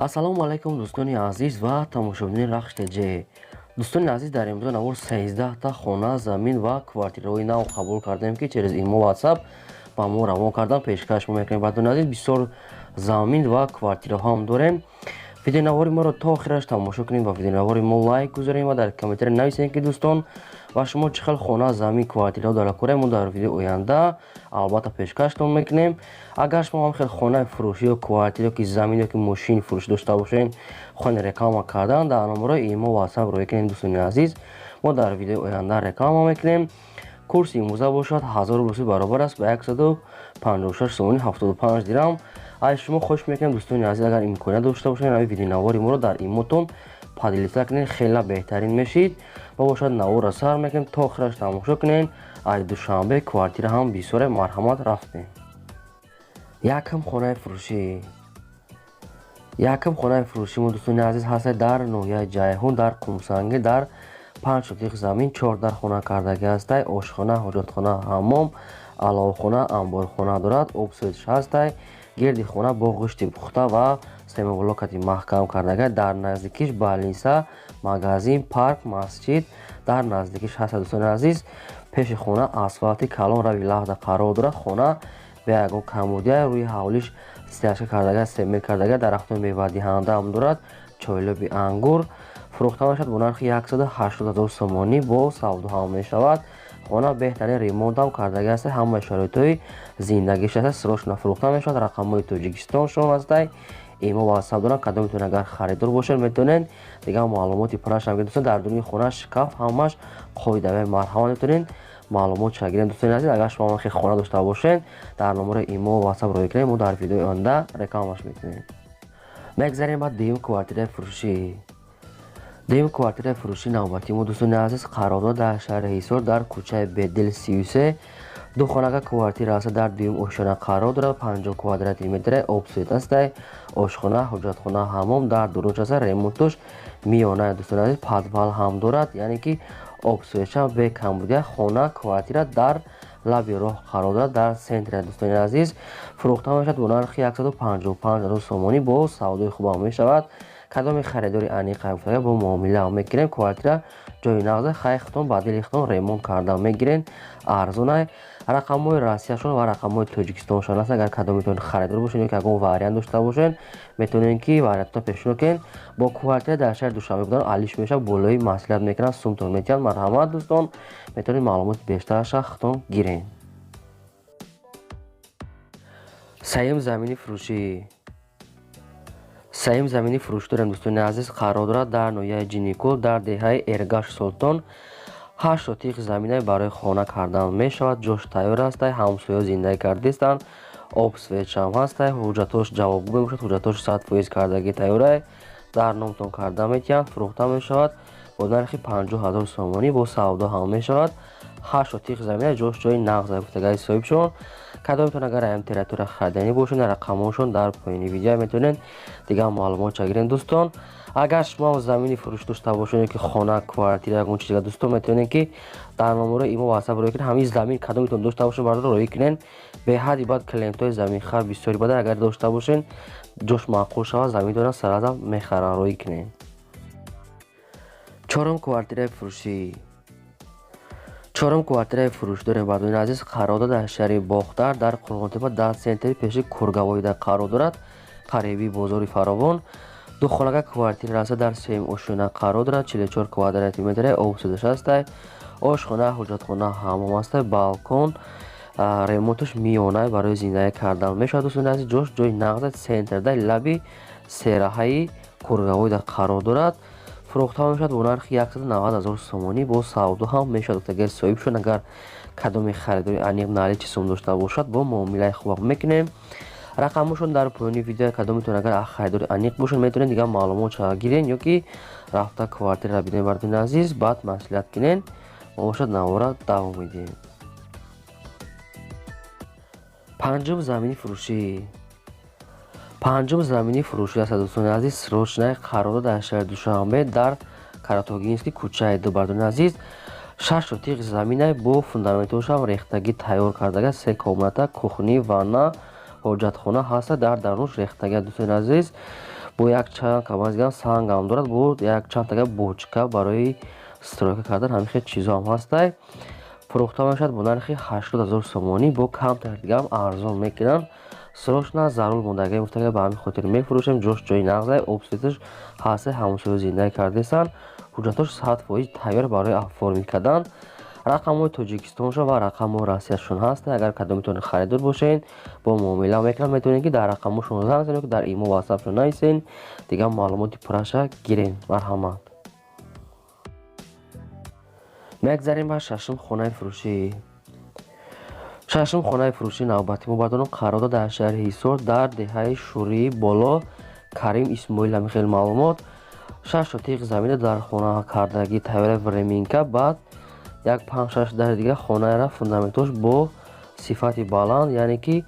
ассалому алайкум дӯстони азиз ва тамошобини рахш теҷе. Дӯстони азиз, дар имрӯза навор 13 хона, замин ва квартираҳои нав қабул кардем, ки через имо ватсап ба мо равон кардан пешкаш мекунем. Бадони азиз, бисёр замин ва квартираҳоам дорем. Видеонавори моро то охираш тамошо кунед, ва видеонавори мо лайк гузорем ва дар комментариё нависем, ки дӯстон ва шумо чӣ хел хона, замин, квартираҳо дара кора. Мо дар видеои оянда албатта пешкаштон мекунем. Агар шумо ҳам хел хонаи фурӯшӣ ё квартира ки замин ёки мошини фурӯшӣ дошта бошед, хоҳед реклама кардан, дар номерҳои имо ватсап роя кунед. дӯстони азиз, мо дар видеои оянда реклама мекунем. курси имрӯза бошад 1000 рупия баробар аст ба 156 сомони 75 дирҳам. аз шумо хоҳиш мекунем дӯстони азиз, агар имконият дошта бошед, ҳамин видеонавори моро дар имотон падилиса кунед, хеле беҳтарин мешид. мо бошад навора сар мекунем, то охираш тамошо кунед. аз душанбе квартира ҳам бисёре марҳамат рафтем. Якам хонаи фурӯшӣ. Якам хонаи фурӯшӣ мо дӯстони азиз ҳастад дар ноҳияи Ҷайҳун, дар Қумсанги, дар 5 сотиқ замин 14 хона кардагӣ ҳастай. ошхона, ҳоҷатхона, ҳаммом, аловхона, амборхона дорад. обсветш ҳастай. гирди хона бо ғишти пухта ва семиблокати маҳкам кардагӣ. дар наздикиш балниса, магазин, парк, масҷид дар наздикиш ҳастад. дӯстони азиз, пеши хона асфалти калон рави лаҳда қарор дорад. хона бе ягон камбудия, рӯи ҳавлиш стяжка кардагӣ, семир кардагӣ, дарахтони мевадиҳандаам дорад. чойлоби ангур фурӯхта мешавад бо нархи 180 000 сомонӣ, бо савдоҳам мешавад. хона беҳтарин ремонтам кардагӣ ҳастай. ҳамаи шароитҳои зиндагиш ҳастай. срочно фурӯхта мешавад. рақамҳои Тоҷикистоншон ҳастай. имо ватсап дорам. кадомитон агар харидор бошед метавонед дигар маълумоти пурашам гиред. дар дунёи хона шкаф ҳамаш қоидави марҳамат метавонед маълумотша гиред. дӯстони азиз, агар шумо ҳам хона дошта бошед, дар номери имо ватсап роя кунед. мо дар видеои оянда рекламаш мекунем. мегзарем ба дуюм квартираи фурӯшӣ. дуюм квартираи фурӯшӣ навбатии мо дӯстони азиз қарор дорад дар шаҳри Ҳисор, дар кӯчаи Бедил 33. духонага квартира аст. дар дуюм ошона қарор дорад. 50 квадратни метр. обсвет астай. ошхона, ҳоҷатхона, ҳаммом дар дурунҷ аст. ремонтуш миёна дӯстони азиз подвал ҳам дорад, яъне ки обсветша бе камбудия. хона, квартира дар лаби роҳ қарор дорад, дар сентри. дӯстони азиз, фурӯхта мешавад бо нархи 155 000 сомонӣ, бо савдои хубам мешавад. кадоми харидори аниқа гуфтага бо муомила мекунем. квартира ҷои нағзе хайхтон ба дилихтон ремонт карда мегирен. арзонай. рақамҳои россияшон ва рақамҳои тоҷикистоншон аст. агар кадомитон харидор бошед ё ки ягон вариант дошта бошед, метавонед ки вариантро пешниҳод кунед. бо квартира дар шаҳри Душанбе будан алиш мешавад. болои маслиҳат мекунад, сумтон метиҳад. марҳамат дӯстон, метавонед маълумоти бештараша худтон гиред. сеюм замини фурӯшӣ. сеюм замини фурӯшӣ дорем дӯстони азиз, қарор дорад дар ноҳияи Ҷиникӯл, дар деҳаи Эргаш Султон. 8 сотиқ заминаи барои хона кардан мешавад. ҷош тайёр ҳастай. ҳамсоё зиндагӣ кардистанд. обсветшам ҳастай. ҳуҷҷатош ҷавобгӯ мебошад. ҳуҷҷатош 100% кардагӣ тайёрай. дар номтон карда метиҳанд. фурӯхта мешавад бо нархи 50 000 сомонӣ, бо савдо ҳам мешавад. 8 сотиқ замина, ҷош ҷои нағз гуфтагаи соҳибшон. кадомитон агар аям территория хариданӣ бошед, рақамҳошон дар поини видео метавонед дигар маълумотша гиред. дӯстон, агар шумо замини фурӯш дошта бошед ё ки хона, квартира, ягон чиз дигар, дӯстон метавонед ки дар номерои имо ватсап роя кунед. ҳамин замин кадомитон дошта бошед бардор роя кунед. беҳади бад клиентҳои заминхар бисёри бада. агар дошта бошед, ҷош маъқул шавад, заминдорам саразам мехаранд, роя кунед. чорум квартираи фурӯшӣ. чорум квартираи фурӯш дорем бадони азиз, қарор дорад дар шаҳри Бохтар, дар Қурғонтепа, дар сентри пеши Кургавоида қарор дорад, қариби бозори Фаровон. духонага квартира аст. дар сеюм ошона қарор дорад. 44 квадратни метр. обсветш ҳастай. ошхона, ҳоҷатхона, ҳаммом астай. балкон, ремонтуш миёнай барои зиндагӣ кардан мешавад. дӯстони азиз, ҷош ҷои нағзе центрда лаби сераҳаи Кургавоида қарор дорад. фурӯхта мешавад бо нархи 190 000 сомонӣ, бо савдо ҳам мешавад. гуфтагаи соҳибшон агар кадоми харидори аниқ наличи сум дошта бошад, бо муомилаи хубам мекунем. рақамҳошон дар поёни видео. кадомитон агар харидори аниқ бошад, метавонед дигар маълумотша гиред ё ки рафта квартира бинед. бардони азиз, баъд маслиҳат кунед. мо бошад навора давом медиҳем. панҷум замини фурӯшӣ. панҷум замини фурӯшӣ аст дӯстони азиз, срочнаи қарор дорад дар шаҳри Душанбе, дар Каратогинский кӯчаи 2. бардони азиз, 6 сотиқ заминаи бо фундаментошам рехтагӣ тайёр кардага. 3 комната, кухни, ванна, ҳоҷатхона ҳаста. дар дарунаш рехтага. дӯстони азиз, бо як чанд кабазгам сангам дорад, бо як чандтага бочка барои стройка кардан ҳамин хел чизо ҳам ҳастай. фурӯхта мешавад бо нархи 80 000 сомонӣ. бо камтар дигам арзон мекунанд. срочно зарур мондагаи муфтага ба ҳамин хотир мефурӯшем. ҷош ҷои нағзай, обсветаш ҳастай, ҳамосои зиндаи кардесан. ҳуҷҷатош 100% тайёр барои оформӣ кардан. рақамҳои тоҷикистоншон ва рақамҳои россияшон ҳастанд. агар кадом метавонед харидор бошед, бо муомила мекунанд, метавонед ки дар рақамҳошон занг занед, дар имо ватсапшон нависед, дигар маълумоти пурраша гиред. марҳамат. мегзарем ба шашум хонаи фурӯшӣ. шашум хонаи фурӯшии навбати мо бардорон қарор дорад дар шаҳри ҳисор, дар деҳаи шӯрии боло. Карим Исмоил. ҳамин хел маълумот. 6 сотиқ замина дар хона кардагӣ тайёраи временка. баъд як 5-6 дар дига хонаро фундаментош бо сифати баланд, яъне ки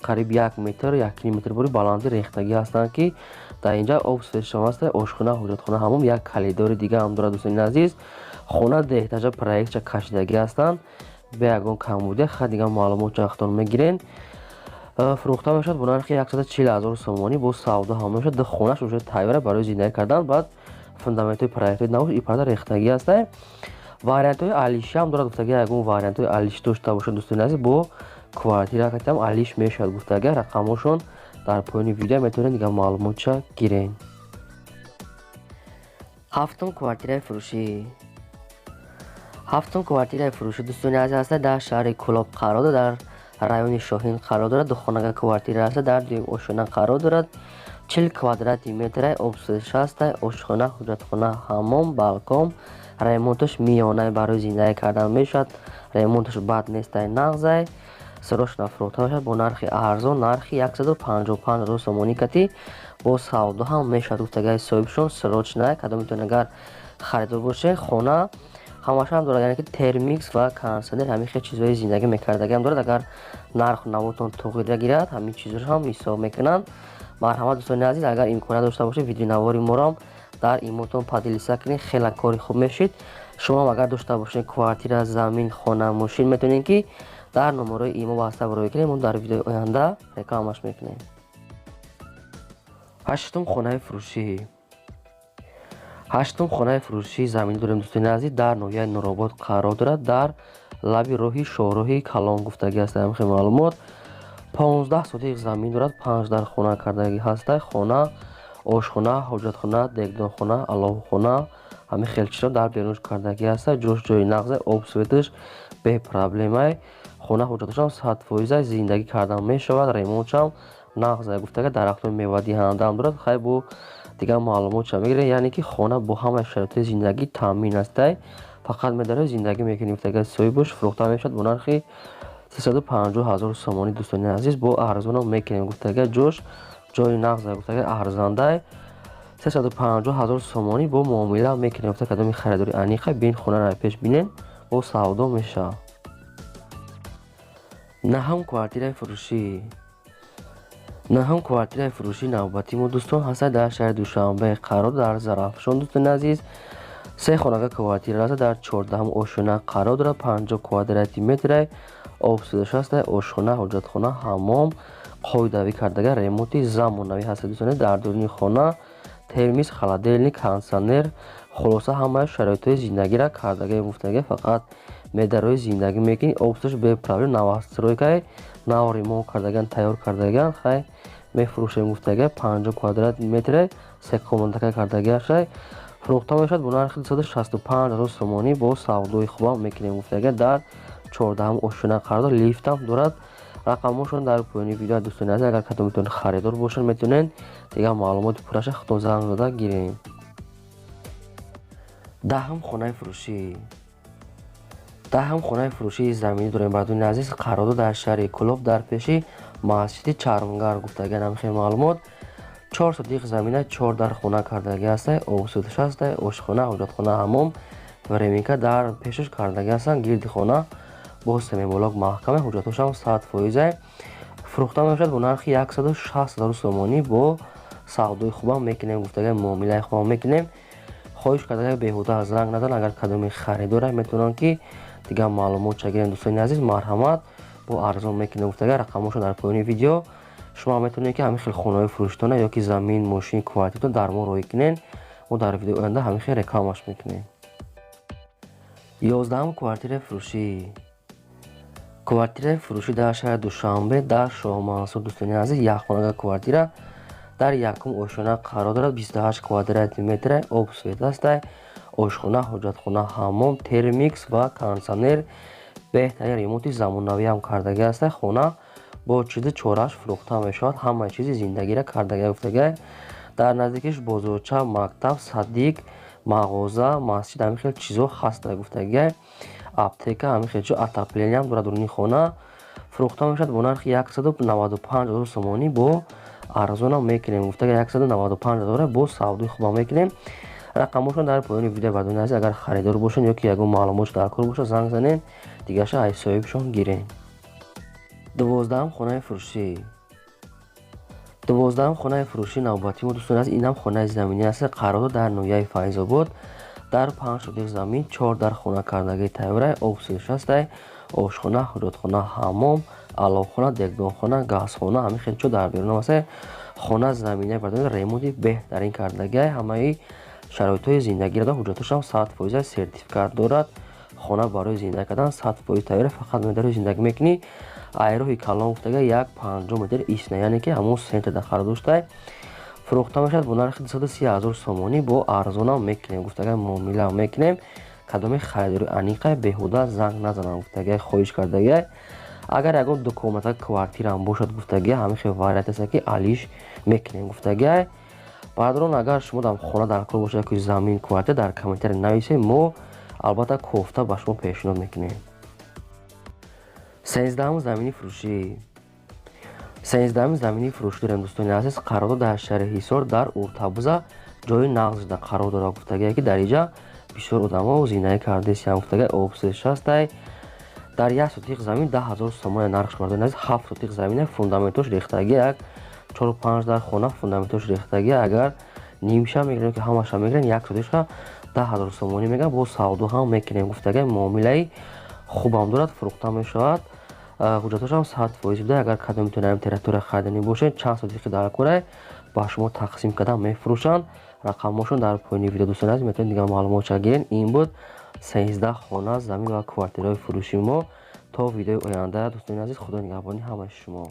қариб 1 метр 1 метр бори баланди рехтагӣ ҳастанд, ки дар инҷа обсветшон ҳаста, ошхона, ҳуҷҷатхона, ҳамон як калидори дига ҳам дорад. дӯстони азиз, хона деҳтажа проектча кашидагӣ ҳастанд. бе ягон камбуде ха дигар маълумотча ахтор мегирен. фурӯхта мешавад бо нархи 140 000 сомонӣ. бо савдо ҳам мешавад. хонаш уже тайёра барои зиндагӣ кардан. баъд фундаментҳои проектҳои навш ипарда рехтагӣ ҳаста. вариантҳои алиши ҳам дорад. гуфтага ягон вариантҳои алиши дошта бошад. дӯстони азиз, бо квартира катам алиш мешавад. гуфтага рақамҳошон дар поёни видео метавонед дигар маълумотча гирен. ҳафтум квартираи фурӯшӣ. ҳафтум квартираи фурӯшӣ дӯстони азиз ҳаста. дар шаҳри Кӯлоб қарор дорад. дар райони Шоҳин қарор дорад. духонага квартира ҳаста. дар дуюм ошхона қарор дорад. 40 квадрати метрай, обслуживаеш ҳастай, ошхона, ҳуҷҷатхона, ҳаммом, балкон. ремонташ миёнай барои зиндагӣ кардан мешавад. ремонташ бад нестай, нағзай. срочно фурӯхта мешавад бо нархи арзон, нархи 155 000 сомонӣ кати. бо савдо ҳам мешавад. гуфтагаи соҳибшон срочно кадом метавонед агар харидор бошед. хона ҳамаша ҳам дорад, яъне ки термикс ва кондитсионер, ҳамин хел чизҳои зиндагӣ мекардагӣ ҳам дорад. агар нарху намотон тағйир гирад, ҳамин чизҳоро ҳам ҳисоб мекунанд. марҳамат дӯстони азиз, агар имконият дошта бошед видеонавори моро дар имотон падилиса кунед, хеле кори хуб мешид. шумо агар дошта бошед квартира, замин, хона, мошин, метавонед ки дар номерои имо васитаф рӯй кунед. мо дар видеои оянда рекламаш мекунем. ҳаштум хонаи фурӯшӣ. ҳаштум хонаи фурӯшии заминӣ дорем дӯстони азиз. дар ноҳияи Нуробод қарор дорад. дар лаби роҳи шоҳроҳи Калон гуфтагӣ ҳаст. ҳамин хел маълумот. 15 сотиқ замин дорад. 5 дар хона кардагӣ ҳастай. хона, ошхона, ҳуҷҷатхона, дегдонхона, аловхона, ҳамин хел чизҳо дар берунаш кардагӣ ҳастай. ҷош ҷои нағзай, обсветаш бе проблемай. хона, ҳуҷҷаташам 100% зиндагӣ кардан мешавад. ремонтшам нағзай. гуфтага дарахтони мевадиҳанда ҳам дорад. хай бо дигар маълумотша мегирем, яъне ки хона бо ҳамаи шароити зиндагӣ таъмин ҳастай. фақат медарои зиндагӣ мекунӣ. гуфтага соҳибаш фурӯхта мешавад бо нархи 350 000 сомонӣ. дӯстони азиз, бо арзонам мекунем. гуфтага ҷош ҷои нағзай, гуфтага арзандай 350 000 сомонӣ бо муомила мекунем. гуфтага кадоми харидори аниқа бин хонаро пеш бинен, бо савдо мешавад. наҳам квартираи фурӯшӣ. наҳам квартираи фурӯшии навбатии мо дӯстон ҳаста. дар шаҳри Душанбе қарор дар Зарафшон. дӯстони азиз, 3 хонага квартира ҳаста. дар 14ҳам ошхона қарор дорад. 50 квадрати метрай, обслуживаеш ҳастай, ошхона, ҳуҷҷатхона, ҳаммом, қоидавӣ кардага, ремонти замонавӣ ҳаста. дӯстони дар дурuni хона термис, холодильник, кондитсионер, хулоса ҳамаи шароитҳои зиндагиро кардага гуфтага фақат медарои зиндагӣ мекунӣ. обслуживаеш бе проблем, навстройкаи нав ремонт кардаган, тайёр кардаган хай мефурӯшем. гуфтага 50 квадрат метрай, 3 комнатака кардага ҳастай. фурӯхта мешавад бо нархи 265 000 сомонӣ. бо савдои хубам мекунем. гуфтага дар 14ҳам ошхона қарор. лифтам дорад. рақамҳошон дар поёни видео. дӯстони азиз, агар кадом метавонед харидор бошед, метавонед дигар маълумоти пурраша худтон занг дода гирем. даҳам хонаи фурӯшӣ. даҳам хонаи фурӯшии заминӣ дорем бардони азиз. қарор дар шаҳри Кӯлоб дар пеши масҷиди Чармгар гуфтага ҳамин хел маълумот. 4 сотиқ замина, 4 дар хона кардагӣ ҳастай, обслуживаеш ҳастай, ошхона, ҳуҷҷатхона, ҳаммом, временка дар пешаш кардагӣ ҳастанд. гирди хона бо семиблок маҳкама, ҳуҷҷатошам 100%. фурӯхта мешавад бо нархи 160 000 сомонӣ. бо савдои хубам мекунем. гуфтага муомилаи хубам мекунем. хоҳиш кардага беҳуда занг надан. агар кадоми харидора метавонанд ки дигар маълумотча гирем. дӯстони азиз, марҳамат, бо арзон мекунем. гуфтага рақамҳошон дар поёни видео. шумо метавонед ки ҳамин хел хонаҳои фурӯштона ё ки замин, мошин, квартирро дар мо рой кунед. Мо дар видеои оянда ҳамин хел рекламаш мекунем. 11 квартираи фурӯшӣ. Квартираи фурӯшӣ дар шаҳри Душанбе дар Шоҳ Мансур дӯстони азиз, якхонага квартира дар якум ошона қарор дорад. 28 квадратный метр об свет аст. Ошхона, ҳоҷатхона, ҳаммом, термикс ва кондитсионер, беҳтарин ремонти замонавиам кардагиаст. Хона бо чизи чораш фурӯхта мешавад. Ҳамаи чизи зиндагиро кардага гуфтага. Дар наздикиш бозорча, мактаб, садик, мағоза, масҷид ҳамин хел чизо ҳаста гуфтага. Аптека ҳамин хел чизо, отоплениям дорад руни хона. Фурӯхта мешавад бо нархи 195 000 сомонӣ. Бо арзонам мекунем гуфтага 195 000 бо савдои хубам мекунем. рақамошон дар поёни видео бардони азиз, агар харидор бошанд ё ки ягон маълумот дар кор бошад занг занед, дигаша аз соҳибшон гирем. 12 хонаи фурӯшӣ. 12 хонаи фурӯшӣ навбатии мо дӯстони азиз, инам хонаи заминӣ аст. Қарор дар ноҳияи Файзобод дар 5 сотих замин 4 дар хона кардагии тайёра, об сӯз аст. Ошхона, ҳоҷатхона, ҳаммом, аловхона, дегдонхона, газхона ҳамин хел чо дар берун аст. хона заминаи бардони ремонти беҳтарин кардага, ҳамаи шароитҳои зиндагиро дорад. ҳуҷҷаташам 100% сертификат дорад. хона барои зиндаги кардан 100% тайёра, фақат медарои зиндагӣ мекунӣ. айроҳи калон гуфтага 150 метр истина, яъне ки ҳамон сентрда қарор дошта. фурӯхта мешавад бо нархи 230 000 сомонӣ. бо арзонам мекунем гуфтага, муомилаам мекунем. кадоми харидори аниқа беҳуда занг назанам гуфтага, хоҳиш кардага. агар ягон дукомата квартирам бошад гуфтага, ҳамин хел вариант аст ки алиш мекунем гуфтага. баъдрон агар шумо дам хона дар кор бошад ки замин, квартира, дар комментари нависед, мо албатта кофта ба шумо пешниҳод мекунем. 13 замини фурӯшӣ. 13 замини фурӯшӣ дорем дӯстони азиз. қарор дар шаҳри Ҳисор дар Уртабуза ҷои нағз шуда қарор дорад гуфтага, ки дар инҷа бисёр одамо зиндаги кардесиям гуфтага. обсез шастай дар 1 сотих замин 10 000 сомон нархш бардони азиз. 7 сотих замина фундаментош рехтаги, як 4-5 дар хона фундаментош рехтаги. агар нимша мегирем ки ҳамаша мегирем, 1 сотиша 10 000 сомонӣ мегӯям. бо савдо ҳам мекунем гуфтага. муомилаи хубам дорад, фурӯхта мешавад. ҳуҷҷаташам 100% буда. агар кадоми метавонем территория хариданӣ бошед, чанд сотихи дар кора ба шумо тақсим карда мефурӯшанд. рақамошон дар поёни видео дӯстони азиз метавонед дигар маълумотша гиред. ин буд 13 хона, замин ва квартираҳои фурӯши мо. то видеои оянда дӯстони азиз, худо нигаҳбони ҳамаи шумо.